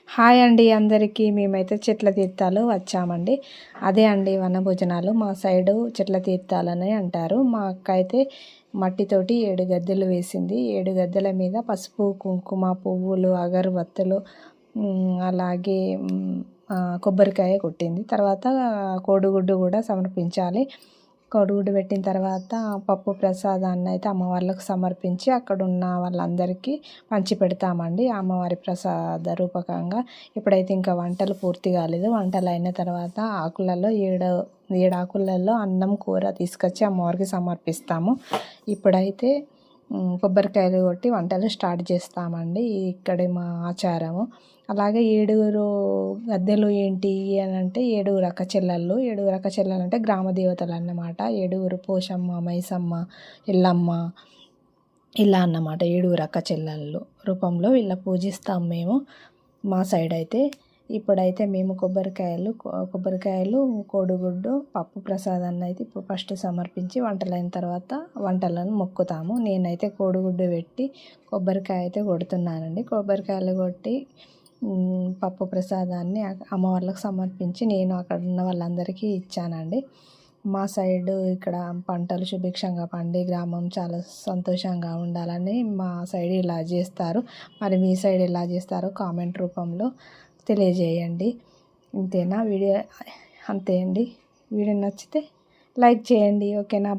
Hi అండి అందరికీ. మేమైతే చెట్ల తీర్థాలు వచ్చామండి. అదే అండి వనభోజనాలు. మా సైడు చెట్ల తీర్థాలని అంటారు. మా అక్క అయితే మట్టితోటి 7 గద్దెలు వేసింది. 7 గద్దెల మీద పసుపు, కుంకుమ, పువ్వులు, అగరబత్తులు, అలాగే కొబ్బరికాయ కొట్టింది. తర్వాత కోడిగుడ్డు కూడా సమర్పించాలి. కోడిగుడ్డు పెట్టిన తర్వాత పప్పు ప్రసాదాన్ని అయితే అమ్మవార్లకు సమర్పించి అక్కడ ఉన్న వాళ్ళందరికీ పంచి పెడతామండి అమ్మవారి ప్రసాద రూపకంగా. ఇప్పుడైతే ఇంకా వంటలు పూర్తి కాలేదు. వంటలు అయిన తర్వాత ఆకులలో 7 ఆకులలో అన్నం కూర తీసుకొచ్చి అమ్మవారికి సమర్పిస్తాము. ఇప్పుడైతే కొబ్బరికాయలు కొట్టి వంటలు స్టార్ట్ చేస్తామండి. ఇక్కడే మా ఆచారము. అలాగే 7 గద్దెలు ఏంటి అని అంటే 7 అక్క చెల్లెళ్ళు. 7 అక్క చెల్లెలు అంటే గ్రామ దేవతలు అన్నమాట. 7 పోషమ్మ, మైసమ్మ, ఎల్లమ్మ ఇలా అన్నమాట. 7 అక్క చెల్లెళ్ళు రూపంలో ఇలా పూజిస్తాం మేము మా సైడ్ అయితే. ఇప్పుడైతే మేము కొబ్బరికాయలు, కోడిగుడ్డు, పప్పు ప్రసాదాన్ని అయితే ఇప్పుడు ఫస్ట్ సమర్పించి వంటలైన తర్వాత వంటలను మొక్కుతాము. నేనైతే కోడిగుడ్డు పెట్టి కొబ్బరికాయ అయితే కొడుతున్నానండి. కొబ్బరికాయలు కొట్టి పప్పు ప్రసాదాన్ని అమ్మవార్లకు సమర్పించి నేను అక్కడ ఉన్న వాళ్ళందరికీ ఇచ్చానండి. మా సైడు ఇక్కడ పంటలు సుభిక్షంగా పండి గ్రామం చాలా సంతోషంగా ఉండాలని మా సైడ్ ఇలా చేస్తారు. మరి మీ సైడ్ ఎలా చేస్తారో కామెంట్ రూపంలో తెలియజేయండి. ఇంతేనా వీడియో? అంతే అండి. వీడియో నచ్చితే లైక్ చేయండి. ఓకేనా?